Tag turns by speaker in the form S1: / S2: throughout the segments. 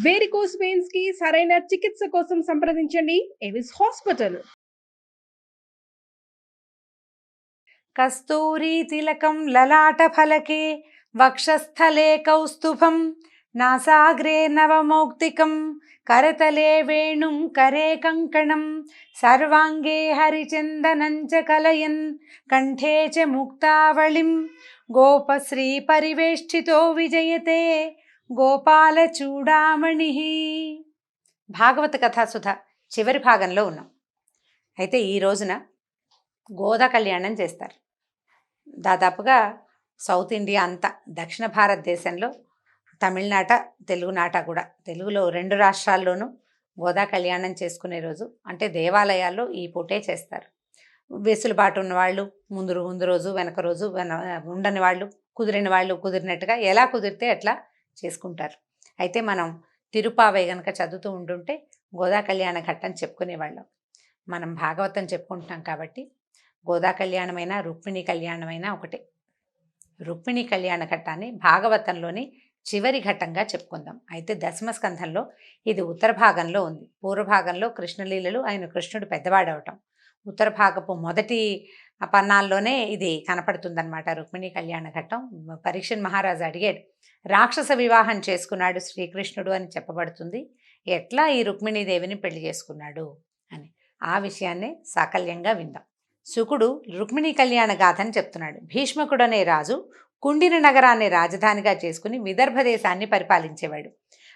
S1: Varicose veins కి సరైన చికిత్స కోసం సంప్రదించండి ఎవిస్ హాస్పిటల్.
S2: కస్తూరీ తిలకం లలాట ఫలకే వక్షస్థలే కౌస్తుభం నాసాగ్రే నవమౌక్తికం కరతలే వేణుం కరే కంకణం సర్వాంగే హరిచందనం చ కలయన్ కంఠే చ ముక్తావళిం గోపశ్రీ పరివేష్టితో విజయతే గోపాల చూడామణి. భాగవత కథాసుధ చివరి భాగంలో ఉన్నాం. అయితే ఈ రోజున గోదా కళ్యాణం చేస్తారు. దాదాపుగా సౌత్ ఇండియా అంతా, దక్షిణ భారతదేశంలో తమిళనాట, తెలుగునాట కూడా, తెలుగులో 2 రాష్ట్రాల్లోనూ గోదా కళ్యాణం చేసుకునే రోజు అంటే దేవాలయాల్లో ఈ పూటే చేస్తారు. వెసులుబాటు ఉన్నవాళ్ళు ముందు రోజు వెనక రోజు ఉండని వాళ్ళు, కుదిరిన వాళ్ళు కుదిరినట్టుగా ఎలా కుదిరితే అట్లా చేసుకుంటారు. అయితే మనం తిరుపావై గనక చదువుతూ ఉంటుంటే గోదా కళ్యాణ ఘట్టం చెప్పుకునేవాళ్ళం. మనం భాగవతం చెప్పుకుంటున్నాం కాబట్టి గోదా కళ్యాణమైనా రుక్మిణి కళ్యాణమైనా ఒకటే. రుక్మిణి కళ్యాణ ఘట్టాన్ని భాగవతంలోని చివరి ఘట్టంగా చెప్పుకుందాం. అయితే దశమ స్కంధంలో ఇది ఉత్తర భాగంలో ఉంది. పూర్వభాగంలో కృష్ణలీలలు, ఆయన కృష్ణుడు పెద్దవాడవటం. ఉత్తర భాగపు మొదటి పన్నాల్లోనే ఇది కనపడుతుందన్నమాట రుక్మిణి కళ్యాణ ఘట్టం. పరీక్షణ్ మహారాజు అడిగాడు, రాక్షస వివాహం చేసుకున్నాడు శ్రీకృష్ణుడు అని చెప్పబడుతుంది, ఎట్లా ఈ రుక్మిణీదేవిని పెళ్లి చేసుకున్నాడు అని. ఆ విషయాన్నే సాకల్యంగా విందాం. శుకుడు రుక్మిణీ కళ్యాణ గాథని చెప్తున్నాడు. భీష్మకుడు అనే రాజు కుండిన నగరాన్ని రాజధానిగా చేసుకుని విదర్భ దేశాన్ని పరిపాలించేవాడు.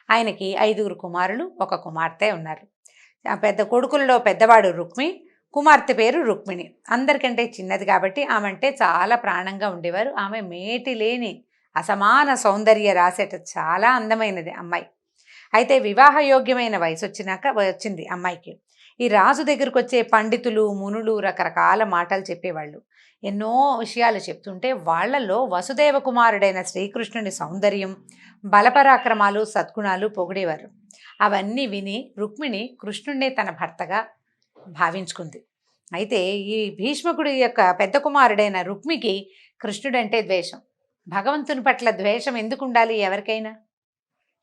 S2: ఆయనకి 5 కుమారులు, 1 కుమార్తె ఉన్నారు. ఆ పెద్ద కొడుకులలో పెద్దవాడు రుక్మి, కుమార్తె పేరు రుక్మిణి. అందరికంటే చిన్నది కాబట్టి ఆమె అంటే చాలా ప్రాణంగా ఉండేవారు. ఆమె మేటి లేని అసమాన సౌందర్య రాసేట చాలా అందమైనది అమ్మాయి. అయితే వివాహయోగ్యమైన వయసు వచ్చింది అమ్మాయికి. ఈ రాజు దగ్గరకు వచ్చే పండితులు, మునులు రకరకాల మాటలు చెప్పేవాళ్ళు. ఎన్నో విషయాలు చెప్తుంటే వాళ్లలో వసుదేవ కుమారుడైన శ్రీకృష్ణుని సౌందర్యం, బలపరాక్రమాలు, సద్గుణాలు పొగిడేవారు. అవన్నీ విని రుక్మిణి కృష్ణుడినే తన భర్తగా భావించుకుంది. అయితే ఈ భీష్మకుడి యొక్క పెద్ద కుమారుడైన రుక్మికి కృష్ణుడంటే ద్వేషం. భగవంతుని పట్ల ద్వేషం ఎందుకు ఉండాలి ఎవరికైనా?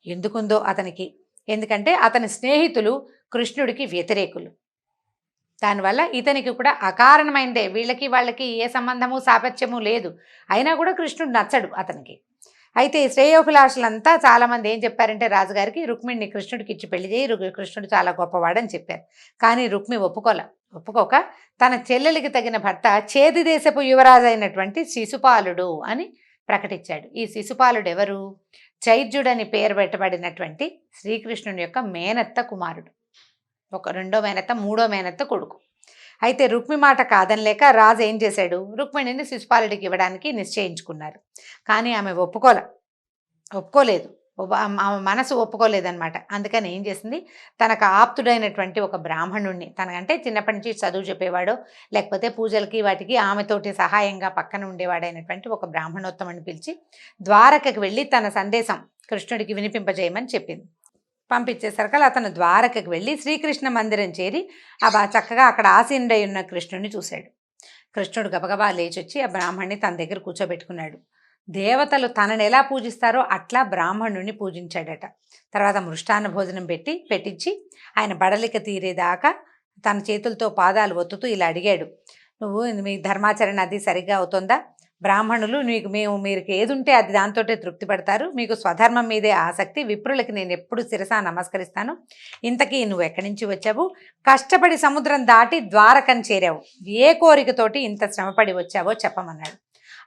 S2: ఎందుకుందో అతనికి. ఎందుకంటే అతని స్నేహితులు కృష్ణుడికి వ్యతిరేకులు. దానివల్ల ఇతనికి కూడా అకారణమైందే, వీళ్ళకి వాళ్ళకి ఏ సంబంధము సాపత్యము లేదు, అయినా కూడా కృష్ణుడు నచ్చడు అతనికి. అయితే శ్రేయోభిలాషులంతా చాలామంది ఏం చెప్పారంటే రాజుగారికి, రుక్మిణిని కృష్ణుడికి ఇచ్చి పెళ్లి చేయి, కృష్ణుడు చాలా గొప్పవాడని చెప్పారు. కానీ రుక్మి ఒప్పుకోక తన చెల్లెలికి తగిన భర్త చేది దేశపు యువరాజు అయినటువంటి శిశుపాలుడు అని ప్రకటించాడు. ఈ శిశుపాలుడు ఎవరు? చైద్యుడని పేరు పెట్టబడినటువంటి శ్రీకృష్ణుని యొక్క మేనత్త కుమారుడు. ఒక 2వ మేనత్త, 3వ మేనత్త కొడుకు. అయితే రుక్మి మాట కాదనలేక రాజు ఏం చేశాడు, రుక్మిణిని శిశుపాలుడికి ఇవ్వడానికి నిశ్చయించుకున్నారు. కానీ ఆమె ఒప్పుకోలేదు, ఆమె మనసు ఒప్పుకోలేదన్నమాట. అందుకని ఏం చేసింది, తనకు ఆప్తుడైనటువంటి ఒక బ్రాహ్మణుణ్ణి, తనకంటే చిన్నప్పటి నుంచి చదువు చెప్పేవాడో లేకపోతే పూజలకి వాటికి ఆమెతోటి సహాయంగా పక్కన ఉండేవాడైనటువంటి ఒక బ్రాహ్మణోత్తముని పిలిచి ద్వారకకి వెళ్ళి తన సందేశం కృష్ణుడికి వినిపింపజేయమని చెప్పింది. పంపించేసరికి అతను ద్వారకకి వెళ్ళి శ్రీకృష్ణ మందిరం చేరి చక్కగా అక్కడ ఆసీనుడై ఉన్న కృష్ణుడిని చూశాడు. కృష్ణుడు గబగబా లేచొచ్చి ఆ బ్రాహ్మణ్ణి తన దగ్గర కూర్చోబెట్టుకున్నాడు. దేవతలు తనని ఎలా పూజిస్తారో అట్లా బ్రాహ్మణుడిని పూజించాడట. తర్వాత మృష్టాన్న భోజనం పెట్టించి ఆయన బడలిక తీరేదాకా తన చేతులతో పాదాలు ఒత్తుతూ ఇలా అడిగాడు, నువ్వు మీ ధర్మాచరణ అది సరిగ్గా అవుతుందా? బ్రాహ్మణులు మీరు ఏది ఉంటే అది దాంతోటే తృప్తి పడతారు, మీకు స్వధర్మం మీదే ఆసక్తి, విప్రులకి నేను ఎప్పుడు శిరసా నమస్కరిస్తాను. ఇంతకీ నువ్వు ఎక్కడి నుంచి వచ్చావు? కష్టపడి సముద్రం దాటి ద్వారకని చేరావు, ఏ కోరికతోటి ఇంత శ్రమపడి వచ్చావో చెప్పమన్నాడు.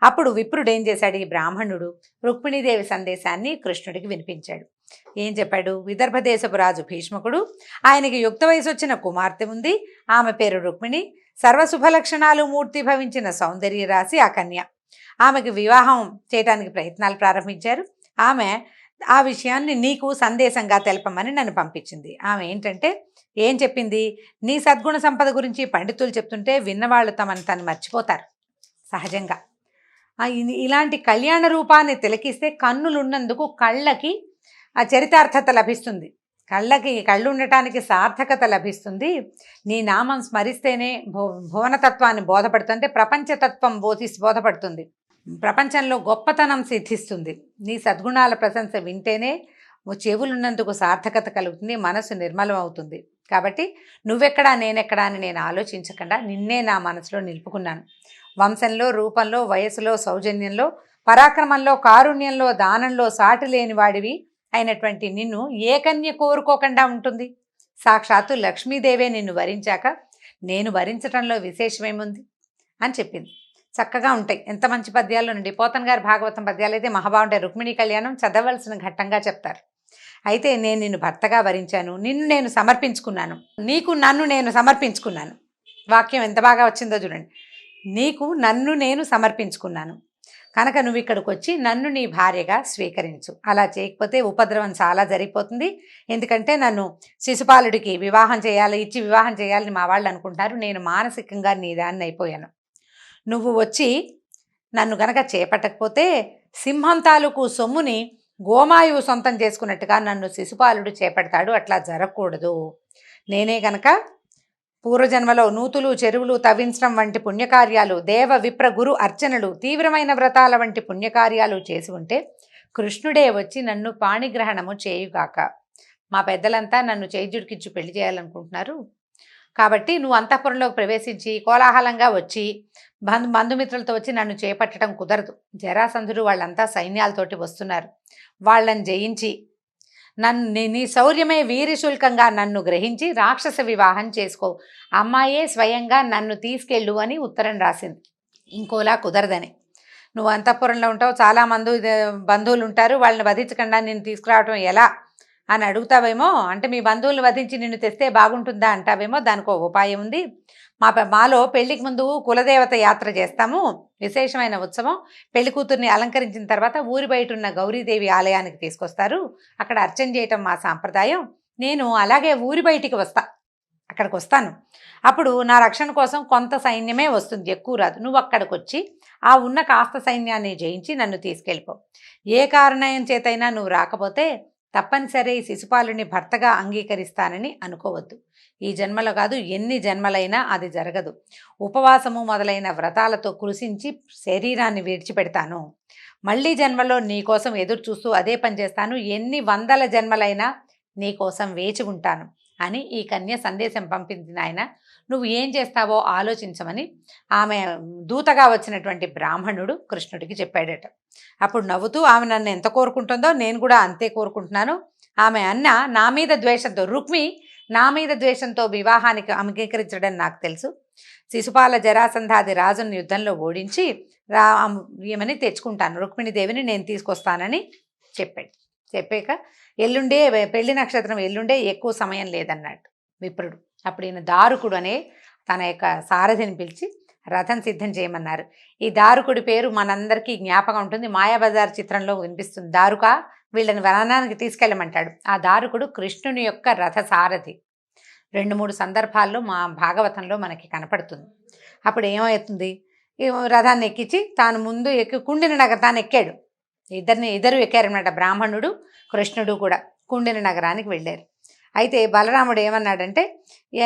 S2: అప్పుడు విప్రుడు ఏం చేశాడు, ఈ బ్రాహ్మణుడు రుక్మిణీదేవి సందేశాన్ని కృష్ణుడికి వినిపించాడు. ఏం చెప్పాడు, విదర్భ దేశపు రాజు భీష్మకుడు, ఆయనకి యుక్త వయసు వచ్చిన కుమార్తె ఉంది, ఆమె పేరు రుక్మిణి, సర్వశుభలక్షణాలు మూర్తి భవించిన సౌందర్య రాశి ఆ కన్య. ఆమెకు వివాహం చేయడానికి ప్రయత్నాలు ప్రారంభించారు. ఆమె ఆ విషయాన్ని నీకు సందేశంగా తెలపమని నన్ను పంపించింది. ఆమె ఏంటంటే ఏం చెప్పింది, నీ సద్గుణ సంపద గురించి పండితులు చెప్తుంటే విన్నవాళ్ళు తను మర్చిపోతారు సహజంగా. ఇలాంటి కళ్యాణ రూపాన్ని తిలకిస్తే కన్నులున్నందుకు కళ్ళకి ఆ చరితార్థత లభిస్తుంది, కళ్ళు ఉండటానికి సార్థకత లభిస్తుంది. నీ నామం స్మరిస్తేనే భువనతత్వాన్ని బోధపడుతుంటే ప్రపంచతత్వం బోధపడుతుంది, ప్రపంచంలో గొప్పతనం సిద్ధిస్తుంది. నీ సద్గుణాల ప్రశంస వింటేనే చెవులున్నందుకు సార్థకత కలుగుతుంది, మనసు నిర్మలం అవుతుంది. కాబట్టి నువ్వెక్కడా నేనెక్కడా అని నేను ఆలోచించకుండా నిన్నే నా మనసులో నిలుపుకున్నాను. వంశంలో, రూపంలో, వయసులో, సౌజన్యంలో, పరాక్రమంలో, కారుణ్యంలో, దానంలో సాటి లేని వాడివి అయినటువంటి నిన్ను ఏ కన్య కోరుకోకుండా ఉంటుంది? సాక్షాత్తు లక్ష్మీదేవే నిన్ను వరించాక నేను వరించటంలో విశేషమేముంది అని చెప్పింది. చక్కగా ఉంటాయి. ఎంత మంచి పద్యాలు నుండి పోతన గారి భాగవతం పద్యాలు అయితే మహాబాగుంటాయి. రుక్మిణీ కళ్యాణం చదవలసిన ఘట్టంగా చెప్తారు. అయితే నేను నిన్ను భర్తగా వరించాను, నిన్ను నేను సమర్పించుకున్నాను, నీకు నన్ను నేను సమర్పించుకున్నాను. వాక్యం ఎంత బాగా వచ్చిందో చూడండి. నీకు నన్ను నేను సమర్పించుకున్నాను కనుక నువ్వు ఇక్కడికి వచ్చి నన్ను నీ భార్యగా స్వీకరించు. అలా చేయకపోతే ఉపద్రవం చాలా జరిగిపోతుంది. ఎందుకంటే నన్ను శిశుపాలుడికి వివాహం చేయాలి, ఇచ్చి వివాహం చేయాలని మా వాళ్ళు అనుకుంటారు. నేను మానసికంగా నీ దాన్ని అయిపోయాను. నువ్వు వచ్చి నన్ను గనక చేపట్టకపోతే సింహం తాలూకు సొమ్ముని గోమాయువు సొంతం చేసుకున్నట్టుగా నన్ను శిశుపాలుడు చేపడతాడు. అట్లా జరగకూడదు. నేనే గనక పూర్వజన్మలో నూతులు, చెరువులు తవ్వించడం వంటి పుణ్యకార్యాలు, దేవ విప్ర గురు అర్చనలు, తీవ్రమైన వ్రతాల వంటి పుణ్యకార్యాలు చేసి ఉంటే కృష్ణుడే వచ్చి నన్ను పాణిగ్రహణము చేయుగాక. మా పెద్దలంతా నన్ను చేజుడికిచ్చు పెళ్లి చేయాలనుకుంటున్నారు. కాబట్టి నువ్వు అంతఃపురంలోకి ప్రవేశించి కోలాహలంగా వచ్చి బంధుమిత్రులతో వచ్చి నన్ను చేపట్టడం కుదరదు. జరాసంధుడు వాళ్ళంతా సైన్యాలతోటి వస్తున్నారు. వాళ్ళని జయించి నీ శౌర్యమే వీరశుల్కంగా నన్ను గ్రహించి రాక్షస వివాహం చేసుకో. అమ్మాయే స్వయంగా నన్ను తీసుకెళ్ళు అని ఉత్తరం రాసింది. ఇంకోలా కుదరదని. నువ్వు అంతఃపురంలో ఉంటావు, చాలామంది బంధువులు ఉంటారు, వాళ్ళని వధించకుండా నేను తీసుకురావటం ఎలా అని అడుగుతావేమో. అంటే మీ బంధువులను వధించి నిన్ను తెస్తే బాగుంటుందా అంటావేమో. దానికి ఒక ఉపాయం ఉంది. మాలో పెళ్లికి ముందు కులదేవత యాత్ర చేస్తాము, విశేషమైన ఉత్సవం. పెళ్లి కూతుర్ని అలంకరించిన తర్వాత ఊరి బయట ఉన్న గౌరీదేవి ఆలయానికి తీసుకొస్తారు. అక్కడ అర్చన చేయటం మా సాంప్రదాయం. నేను అలాగే ఊరి బయటికి అక్కడికి వస్తాను. అప్పుడు నా రక్షణ కోసం కొంత సైన్యమే వస్తుంది, ఎక్కువ రాదు. నువ్వు అక్కడికి వచ్చి ఆ ఉన్న కాస్త సైన్యాన్ని జయించి నన్ను తీసుకెళ్ళిపో. ఏ కారణం చేతైనా నువ్వు రాకపోతే తప్పనిసరి శిశుపాలుని భర్తగా అంగీకరిస్తానని అనుకోవద్దు. ఈ జన్మలో కాదు, ఎన్ని జన్మలైనా అది జరగదు. ఉపవాసము మొదలైన వ్రతాలతో కృషించి శరీరాన్ని విడిచిపెడతాను. మళ్ళీ జన్మలో నీకోసం ఎదురు చూస్తూ అదే పని చేస్తాను. ఎన్ని వందల జన్మలైనా నీకోసం వేచి ఉంటాను అని ఈ కన్య సందేశం పంపింది. ఆయన నువ్వు ఏం చేస్తావో ఆలోచించమని ఆమె దూతగా వచ్చినటువంటి బ్రాహ్మణుడు కృష్ణుడికి చెప్పాడట. అప్పుడు నవ్వుతూ ఆమె నన్ను ఎంత కోరుకుంటుందో నేను కూడా అంతే కోరుకుంటున్నాను. ఆమె అన్న నా మీద ద్వేషంతో, రుక్మి నా మీద ద్వేషంతో వివాహానికి అంగీకరించడం నాకు తెలుసు. శిశుపాల జరాసంధాది రాజుని యుద్ధంలో ఓడించి ఈమెని తెచ్చుకుంటాను, రుక్మిణీదేవిని నేను తీసుకొస్తానని చెప్పాడు. చెప్పాక ఎల్లుండే పెళ్లి నక్షత్రం, ఎల్లుండే, ఎక్కువ సమయం లేదన్నాడు విప్రుడు. అప్పుడు ఈయన దారుకుడు అనే తన యొక్క సారథిని పిలిచి రథం సిద్ధం చేయమన్నారు. ఈ దారుకుడి పేరు మనందరికీ జ్ఞాపకం ఉంటుంది, మాయాబజార్ చిత్రంలో వినిపిస్తుంది. దారుక వీళ్ళని వనానికి తీసుకెళ్ళమంటాడు. ఆ దారుకుడు కృష్ణుని యొక్క రథ సారథి. 2-3 సందర్భాల్లో మా భాగవతంలో మనకి కనపడుతుంది. అప్పుడు ఏమవుతుంది, రథాన్ని ఎక్కించి తాను ముందు ఎక్కి కుండిన నగరాన్ని ఎక్కాడు. ఇద్దరు ఎక్కారనమాట, బ్రాహ్మణుడు కృష్ణుడు కూడా కుండిన నగరానికి వెళ్ళారు. అయితే బలరాముడు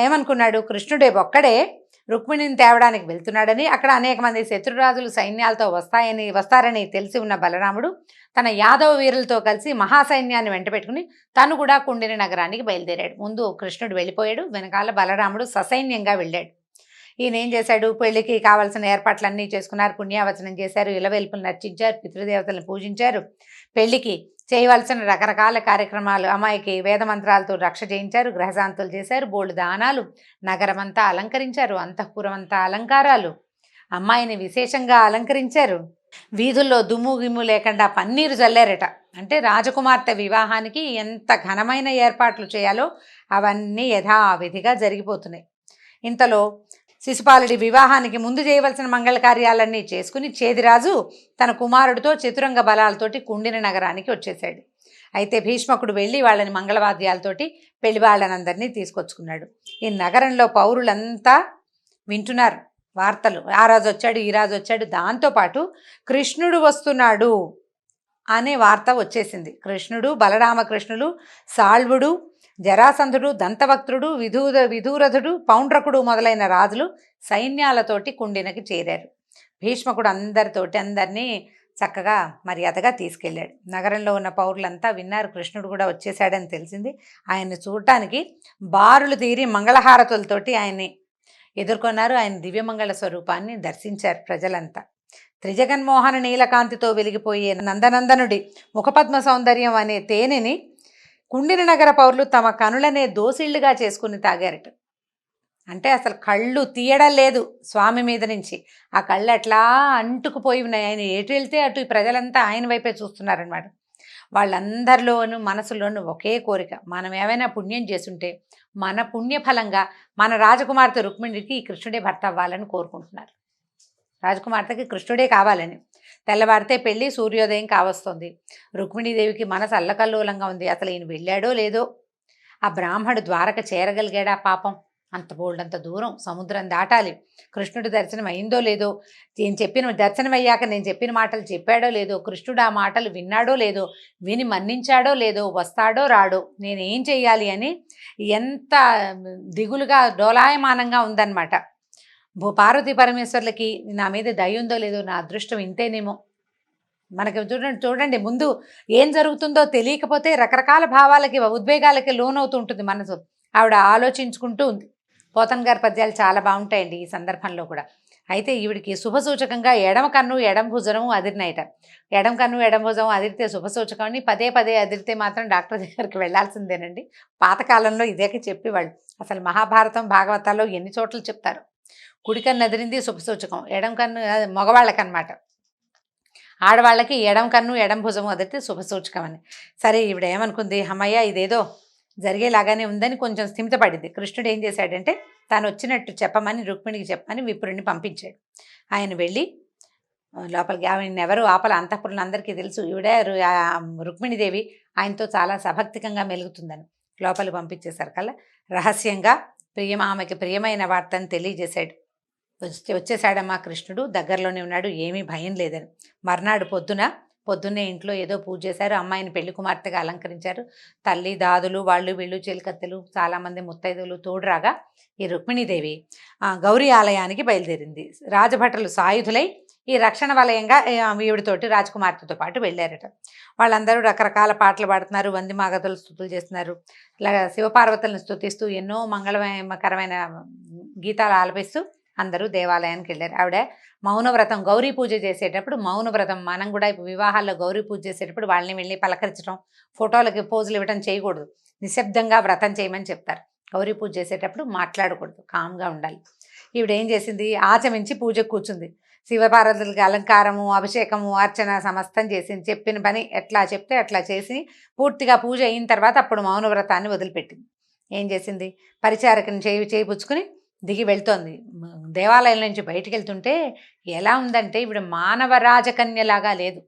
S2: ఏమనుకున్నాడు, కృష్ణుడే ఒక్కడే రుక్మిణిని తేవడానికి వెళ్తున్నాడని, అక్కడ అనేక మంది శత్రురాజులు సైన్యాలతో వస్తారని తెలిసి ఉన్న బలరాముడు తన యాదవ వీరులతో కలిసి మహాసైన్యాన్ని వెంట పెట్టుకుని తను కూడా కుండిన నగరానికి బయలుదేరాడు. ముందు కృష్ణుడు వెళ్ళిపోయాడు, వెనకాల బలరాముడు ససైన్యంగా వెళ్ళాడు. ఈయన ఏం చేశాడు, పెళ్లికి కావాల్సిన ఏర్పాట్లన్నీ చేసుకున్నారు, పుణ్యావచనం చేశారు, ఇలవెల్పులు నర్చించారు, పితృదేవతలను పూజించారు, పెళ్లికి చేయవలసిన రకరకాల కార్యక్రమాలు, అమ్మాయికి వేదమంత్రాలతో రక్ష చేయించారు, గ్రహశాంతులు చేశారు, బోల్డు దానాలు, నగరమంతా అలంకరించారు, అంతఃపురం అంతా అలంకారాలు, అమ్మాయిని విశేషంగా అలంకరించారు, వీధుల్లో దుమ్ము గిమ్ము లేకుండా పన్నీరు చల్లారట. అంటే రాజకుమార్తె వివాహానికి ఎంత ఘనమైన ఏర్పాట్లు చేయాలో అవన్నీ యథావిధిగా జరిగిపోతున్నాయి. ఇంతలో శిశుపాలుడి వివాహానికి ముందు చేయవలసిన మంగళ కార్యాలన్నీ చేసుకుని చేదిరాజు తన కుమారుడితో చతురంగ బలాలతోటి కుండిన నగరానికి వచ్చేసాడు. అయితే భీష్మకుడు వెళ్ళి వాళ్ళని మంగళవాద్యాలతోటి పెళ్లి వాళ్ళనందరినీ తీసుకొచ్చుకున్నాడు. ఈ నగరంలో పౌరులంతా వింటున్నారు వార్తలు, ఆ రాజు వచ్చాడు, ఈ రాజు వచ్చాడు. దాంతోపాటు కృష్ణుడు వస్తున్నాడు అనే వార్త వచ్చేసింది. కృష్ణుడు, బలరామకృష్ణులు, సాళ్వుడు, జరాసంధుడు, దంతవక్త్రుడు, విధూరథుడు, పౌండ్రకుడు మొదలైన రాజులు సైన్యాలతోటి కుండినకి చేరారు. భీష్మకుడు అందరినీ చక్కగా మర్యాదగా తీసుకెళ్ళాడు. నగరంలో ఉన్న పౌరులంతా విన్నారు, కృష్ణుడు కూడా వచ్చేసాడని తెలిసింది. ఆయన్ని చూడటానికి బారులు తీరి మంగళహారతులతోటి ఆయన్ని ఎదుర్కొన్నారు. ఆయన దివ్యమంగళ స్వరూపాన్ని దర్శించారు ప్రజలంతా. త్రిజగన్మోహన నీలకాంతితో వెలిగిపోయే నందనందనుడి ముఖపద్మ సౌందర్యం అనే తేనెని కుండిన నగర పౌరులు తమ కనులనే దోసిళ్లుగా చేసుకుని తాగారట. అంటే అసలు కళ్ళు తీయడం లేదు స్వామి మీద నుంచి. ఆ కళ్ళు అట్లా అంటుకుపోయి ఉన్నాయి. ఆయన ఎటు వెళ్తే అటు ప్రజలంతా ఆయన వైపే చూస్తున్నారనమాట. వాళ్ళందరిలోనూ మనసులోనూ ఒకే కోరిక, మనం ఏమైనా పుణ్యం చేసుంటే మన పుణ్యఫలంగా మన రాజకుమార్తె రుక్మిణికి ఈ కృష్ణుడే భర్త అవ్వాలని కోరుకుంటున్నారు. రాజకుమార్తెకి కృష్ణుడే కావాలని. తెల్లవారితే పెళ్ళి, సూర్యోదయం కావస్తుంది. రుక్మిణీదేవికి మనసు అల్లకల్లోలంగా ఉంది. అసలు ఈయన వెళ్ళాడో లేదో, ఆ బ్రాహ్మడు ద్వారక చేరగలిగాడా పాపం? అంత బోల్డంత దూరం సముద్రం దాటాలి. కృష్ణుడి దర్శనం అయిందో లేదో, నేను చెప్పిన దర్శనం అయ్యాక నేను చెప్పిన మాటలు చెప్పాడో లేదో, కృష్ణుడు ఆ మాటలు విన్నాడో లేదో, విని మన్నించాడో లేదో, వస్తాడో రాడో, నేనేం చెయ్యాలి అని ఎంత దిగులుగా డోలాయమానంగా ఉందన్నమాట. పార్వతీ పరమేశ్వర్లకి నా మీద దయ ఉందో లేదో, నా అదృష్టం ఇంతేనేమో. మనకి చూడండి ముందు ఏం జరుగుతుందో తెలియకపోతే రకరకాల భావాలకి, ఉద్వేగాలకి లోనవుతుంటుంది మనసు. ఆవిడ ఆలోచించుకుంటూ ఉంది. పోతన్ గారి పద్యాలు చాలా బాగుంటాయండి ఈ సందర్భంలో కూడా. అయితే ఈవిడికి శుభసూచకంగా ఎడమ కన్ను ఎడమ భుజము అదిరినాయట. ఎడమ కన్ను ఎడమ భుజం అదిరితే శుభసూచకం అని, పదే పదే అదిరితే మాత్రం డాక్టర్ దగ్గరికి వెళ్లాల్సిందేనండి. పాతకాలంలో ఇదే చెప్పేవాళ్ళు. అసలు మహాభారతం భాగవతాల్లో ఎన్ని చోట్ల చెప్తారు. కుడి కన్ను అదిరింది శుభసూచకం, ఎడమ కన్ను మగవాళ్ళకన్నమాట. ఆడవాళ్ళకి ఎడమ కన్ను ఎడమ భుజము అదిరితే శుభసూచకం అని. సరే ఈవిడ ఏమనుకుంది, అమ్మయ్య ఇదేదో జరిగేలాగానే ఉందని కొంచెం స్థిమితపడింది. కృష్ణుడు ఏం చేశాడంటే తాను వచ్చినట్టు చెప్పమని, రుక్మిణికి చెప్పమని విప్రుడిని పంపించాడు. ఆయన వెళ్ళి లోపలికి, ఆవిడ ఎవరు ఆపల, అంతఃపురంలో అందరికీ తెలుసు ఈవిడే రుక్మిణీదేవి ఆయనతో చాలా సభక్తికంగా మెలుగుతుందని. లోపలికి పంపించేసరికల్లా రహస్యంగా ఆమెకి ప్రియమైన వార్తను తెలియజేశాడు. వచ్చేసాడమ్మా కృష్ణుడు, దగ్గరలోనే ఉన్నాడు, ఏమీ భయం లేదని. మర్నాడు పొద్దున్నే ఇంట్లో ఏదో పూజ చేశారు. అమ్మాయిని పెళ్లి కుమార్తెగా అలంకరించారు. తల్లి, దాదులు, వాళ్ళు వీళ్ళు, చిలకత్తెలు, చాలామంది ముత్తైదులు తోడురాగా ఈ రుక్మిణీదేవి గౌరీ ఆలయానికి బయలుదేరింది. రాజభటులు సాయుధులై ఈ రక్షణ వలయంగా ఈవిడితోటి రాజకుమార్తెతో పాటు వెళ్ళారట. వాళ్ళందరూ రకరకాల పాటలు పాడుతున్నారు, వంది మాగతులు స్తుతులు చేస్తున్నారు. శివపార్వతులను స్తుతిస్తూ ఎన్నో మంగళకరమైన గీతాలు ఆలపిస్తూ అందరూ దేవాలయానికి వెళ్ళారు. ఆవిడ మౌనవ్రతం, గౌరీ పూజ చేసేటప్పుడు మౌనవ్రతం, మనం కూడా ఇప్పుడు వివాహాల్లో గౌరీ పూజ చేసేటప్పుడు వాళ్ళని వెళ్ళి పలకరించడం, ఫోటోలకి పోజులు ఇవ్వడం చేయకూడదు. నిశ్శబ్దంగా వ్రతం చేయమని చెప్తారు. గౌరీ పూజ చేసేటప్పుడు మాట్లాడకూడదు, కామ్గా ఉండాలి. ఈవిడ ఏం చేసింది, ఆచమించి పూజకు కూర్చుంది. శివపార్వతులకి అలంకారము, అభిషేకము, అర్చన సమస్తం చేసింది. చెప్పిన పని ఎట్లా చెప్తే అట్లా చేసి పూర్తిగా పూజ అయిన తర్వాత అప్పుడు మౌనవ్రతాన్ని వదిలిపెట్టింది. ఏం చేసింది, పరిచారకుని చేయిపుచ్చుకుని దిగి వెళ్తోంది. దేవాలయం నుంచి బయటికి వెళ్తుంటే ఎలా ఉందంటే ఇప్పుడు మానవ రాజకన్యలాగా లేదు,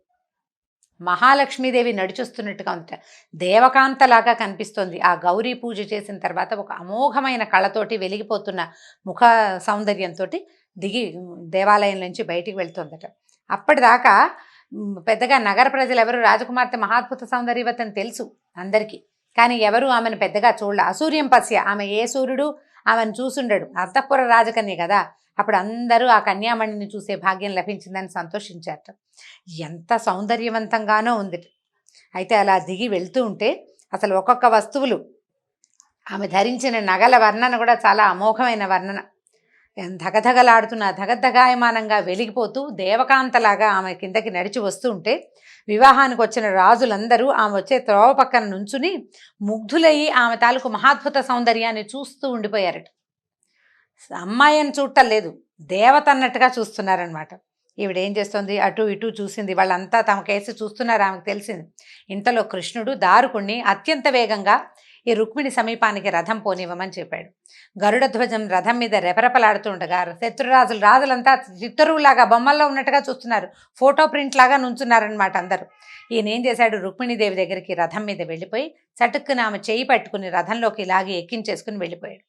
S2: మహాలక్ష్మీదేవి నడిచొస్తున్నట్టుగా ఉందట. దేవకాంతలాగా కనిపిస్తోంది. ఆ గౌరీ పూజ చేసిన తర్వాత ఒక అమోఘమైన కళతోటి వెలిగిపోతున్న ముఖ సౌందర్యంతో దిగి దేవాలయం నుంచి బయటికి వెళ్తోందట. అప్పటిదాకా పెద్దగా నగర ప్రజలు ఎవరు రాజకుమార్తె మహాద్భుత సౌందర్యవతని తెలుసు అందరికీ, కానీ ఎవరు ఆమెను పెద్దగా చూడలే. అసూర్యం పశ్య, ఆమె ఏ సూర్యుడు ఆమెను చూసుండడు, అంతఃపుర రాజకన్య కదా. అప్పుడు అందరూ ఆ కన్యామణిని చూసే భాగ్యం లభించిందని సంతోషించారట. ఎంత సౌందర్యవంతంగానో ఉంది. అయితే అలా దిగి వెళ్తూ ఉంటే అసలు ఒక్కొక్క వస్తువులు, ఆమె ధరించిన నగల వర్ణన కూడా చాలా అమోఘమైన వర్ణన. ధగధగలాడుతున్న ధగధగాయమానంగా వెలిగిపోతూ దేవకాంతలాగా ఆమె కిందకి నడిచి వస్తూ ఉంటే వివాహానికి వచ్చిన రాజులందరూ ఆమె వచ్చే త్రోవ పక్కన నుంచుని ముగ్ధులయ్యి ఆమె తాలూకు మహాద్భుత సౌందర్యాన్ని చూస్తూ ఉండిపోయారట. అమ్మాయిని చూడటం లేదు, దేవత అన్నట్టుగా చూస్తున్నారనమాట. ఈవిడేం చేస్తుంది, అటు ఇటు చూసింది. వాళ్ళంతా తమ కేసు చూస్తున్నారు, ఆమెకు తెలిసింది. ఇంతలో కృష్ణుడు దారుకుణ్ణి అత్యంత వేగంగా ఈ రుక్మిణి సమీపానికి రథం పోనివ్వమని చెప్పాడు. గరుడ ధ్వజం రథం మీద రెపరెపలాడుతుండగా రాజులంతా చిత్తరువులాగా బొమ్మల్లో ఉన్నట్టుగా చూస్తున్నారు, ఫోటో ప్రింట్ లాగా నుంచున్నారనమాట అందరూ. ఈయన ఏం చేశాడు, రుక్మిణీదేవి దగ్గరికి రథం మీద వెళ్ళిపోయి చటుక్కున ఆమె చేయి పట్టుకుని రథంలోకి లాగి ఎక్కించేసుకుని వెళ్ళిపోయాడు.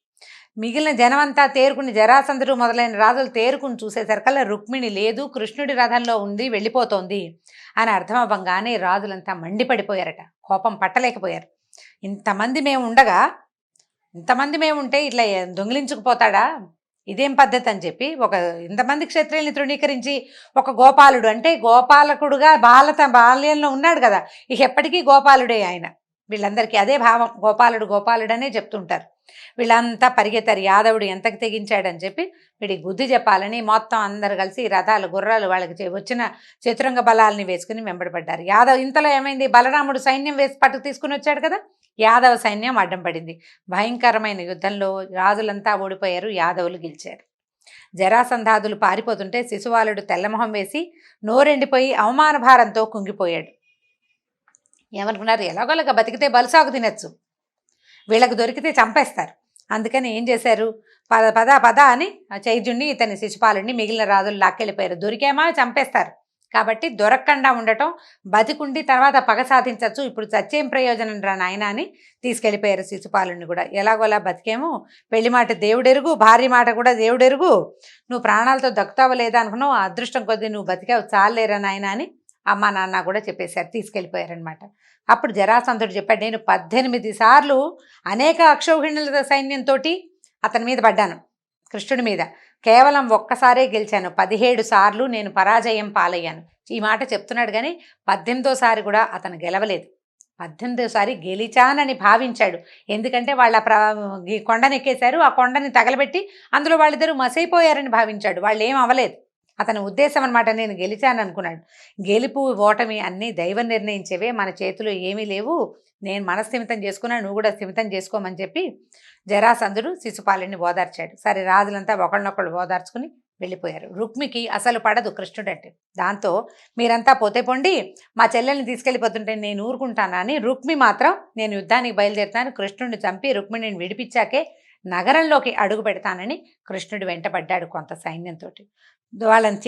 S2: మిగిలిన జనమంతా తేరుకుని, జరాసంధుడు మొదలైన రాజులు తేరుకుని చూసేసరికల్లా రుక్మిణి లేదు, కృష్ణుడి రథంలో ఉంది, వెళ్ళిపోతోంది అని అర్థమవ్వంగానే రాజులంతా మండిపడిపోయారట, కోపం పట్టలేకపోయారు. ఇంతమంది మేము ఉంటే ఇట్లా దొంగిలించుకుపోతాడా, ఇదేం పద్ధతి అని చెప్పి ఇంతమంది క్షత్రియుల్ని తృణీకరించి ఒక గోపాలుడు అంటే గోపాలకుడుగా బాల్యంలో ఉన్నాడు కదా, ఇక ఎప్పటికీ గోపాలుడే ఆయన. వీళ్ళందరికీ అదే భావం, గోపాలుడు గోపాలుడనే చెప్తుంటారు. వీళ్ళంతా పరిగెత్తారు, యాదవుడు ఎంతకు తెగించాడని చెప్పి వీడికి బుద్ధి చెప్పాలని మొత్తం అందరు కలిసి రథాలు గుర్రాలు వాళ్ళకి వచ్చిన చతురంగ బలాల్ని వేసుకుని వెంబడపడ్డారు. ఇంతలో ఏమైంది, బలరాముడు సైన్యం వేసి పట్టుకు తీసుకుని వచ్చాడు కదా, యాదవ సైన్యం అడ్డం పడింది. భయంకరమైన యుద్ధంలో రాజులంతా ఓడిపోయారు, యాదవులు గెలిచారు. జరాసంధాదులు పారిపోతుంటే శిశుపాలుడు తెల్లమొహం వేసి నోరెండిపోయి అవమాన భారంతో కుంగిపోయాడు. ఏమనుకున్నారు, ఎలాగోలాగా బతికితే బలుసాగు తినచ్చు, వీళ్ళకు దొరికితే చంపేస్తారు. అందుకని ఏం చేశారు, పద అని చైద్యుణ్ణి ఇతని శిశుపాలుడిని మిగిలిన రాజులు లాక్కెళ్ళిపోయారు. దొరికేమా చంపేస్తారు కాబట్టి దొరకకుండా ఉండటం, బతికుండి తర్వాత పగ సాధించవచ్చు, ఇప్పుడు చచ్చేం ప్రయోజనం రా నాయన అని తీసుకెళ్ళిపోయారు శిశుపాలుడిని కూడా. ఎలాగోలా బతికేమో, పెళ్లి మాట దేవుడెరుగు, భార్య మాట కూడా దేవుడెరుగు, నువ్వు ప్రాణాలతో దక్కుతావో లేదా అనుకున్నావు, అదృష్టం కొద్దీ నువ్వు బతికావు, చాలేరా నాయన అని అమ్మ నాన్న కూడా చెప్పేశారు, తీసుకెళ్ళిపోయారనమాట. అప్పుడు జరాసంధుడు చెప్పాడు, నేను 18 సార్లు అనేక అక్షౌహిణుల సైన్యంతో అతని మీద పడ్డాను, కృష్ణుడి మీద, కేవలం ఒక్కసారే గెలిచాను, 17 సార్లు నేను పరాజయం పాలయ్యాను. ఈ మాట చెప్తున్నాడు కానీ 18వ కూడా అతను గెలవలేదు. 18వ గెలిచానని భావించాడు. ఎందుకంటే వాళ్ళ కొండను ఎక్కేశారు, ఆ కొండని తగలబెట్టి అందులో వాళ్ళిద్దరూ మసైపోయారని భావించాడు. వాళ్ళు ఏం అవ్వలేదు, అతని ఉద్దేశం అనమాట, నేను గెలిచాను అనుకున్నాడు. గెలుపు ఓటమి అన్నీ దైవం నిర్ణయించేవే, మన చేతిలో ఏమీ లేవు, నేను మనస్థిమితం చేసుకున్నాను, నువ్వు కూడా స్థిమితం చేసుకోమని చెప్పి జరాసంధుడు శిశుపాలుడిని ఓదార్చాడు. సరే, రాజులంతా ఒకళ్ళనొకళ్ళు ఓదార్చుకుని వెళ్ళిపోయారు. రుక్మికి అసలు పడదు కృష్ణుడంటే. దాంతో మీరంతా పోతే పొండి, మా చెల్లెల్ని తీసుకెళ్ళిపోతుంటే నేను ఊరుకుంటానా అని రుక్మి మాత్రం నేను యుద్ధానికి బయలుదేరుతాను, కృష్ణుడిని చంపి రుక్మిణిని విడిపించాకే నగరంలోకి అడుగు పెడతానని కృష్ణుడు వెంటపడ్డాడు కొంత సైన్యంతో. వాళ్ళని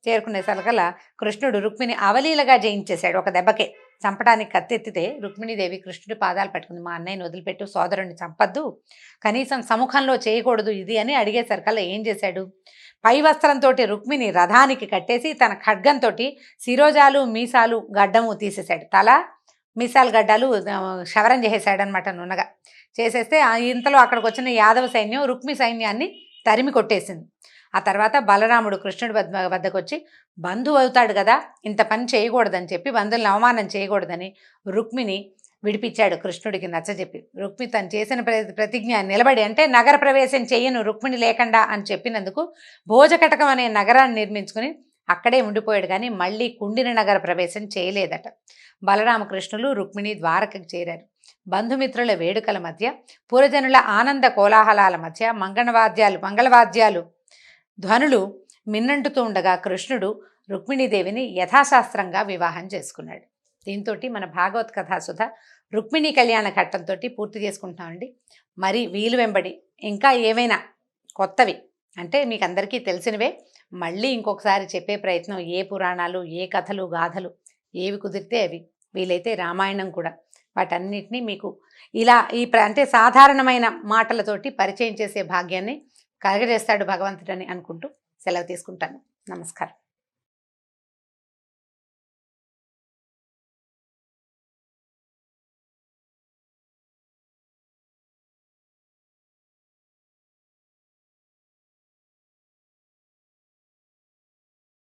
S2: చేరుకునేసరికల్లా కృష్ణుడు రుక్మిణి అవలీలగా జయించేశాడు ఒక దెబ్బకే. చంపడానికి కత్తెత్తితే రుక్మిణీదేవి కృష్ణుడి పాదాలు పట్టుకుంది, మా అన్నయ్యని వదిలిపెట్టు, సోదరుణ్ణి చంపద్దు, కనీసం సముఖంలో చేయకూడదు ఇది అని అడిగేసరికల్లా ఏం చేశాడు, పై వస్త్రంతో రుక్మిణి రథానికి కట్టేసి తన ఖడ్గంతో శిరోజాలు మీసాలు గడ్డము తీసేశాడు, తల మీసాలు గడ్డాలు క్షవరం చేసేసాడనమాట, నున్నగా చేసేస్తే ఇంతలో అక్కడికి వచ్చిన యాదవ సైన్యం రుక్మి సైన్యాన్ని తరిమి కొట్టేసింది. ఆ తర్వాత బలరాముడు కృష్ణుడి వద్దకు వచ్చి, బంధువు అవుతాడు కదా, ఇంత పని చేయకూడదని చెప్పి, బంధువులను అవమానం చేయకూడదని రుక్మిని విడిపించాడు కృష్ణుడికి నచ్చజెప్పి. రుక్మి తను చేసిన ప్రతిజ్ఞ నిలబడి, అంటే నగర ప్రవేశం చెయ్యను రుక్మిణి లేకుండా అని చెప్పినందుకు భోజకటకం అనే నగరాన్ని నిర్మించుకుని అక్కడే ఉండిపోయాడు, కానీ మళ్ళీ కుండిన నగర ప్రవేశం చేయలేదట. బలరామకృష్ణులు రుక్మిణి ద్వారకకు చేరారు. బంధుమిత్రుల వేడుకల మధ్య, పురజనుల ఆనంద కోలాహలాల మధ్య మంగళవాద్యాలు ధ్వనులు మిన్నంటుతూ ఉండగా కృష్ణుడు రుక్మిణీదేవిని యథాశాస్త్రంగా వివాహం చేసుకున్నాడు. దీంతో మన భాగవత్ కథాసుధ రుక్మిణీ కళ్యాణ ఘట్టంతో పూర్తి చేసుకుంటున్నామండి. మరి వీలు వెంబడి ఇంకా ఏమైనా కొత్తవి అంటే మీకు అందరికీ తెలిసినవే మళ్ళీ ఇంకొకసారి చెప్పే ప్రయత్నం, ఏ పురాణాలు, ఏ కథలు, గాథలు ఏవి కుదిరితే అవి, వీలైతే రామాయణం కూడా, వాటన్నిటినీ మీకు ఇలా అంటే సాధారణమైన మాటలతోటి పరిచయం చేసే భాగ్యాన్ని కలగజేస్తాడు భగవంతుడని అనుకుంటూ సెలవు తీసుకుంటాను. నమస్కారం.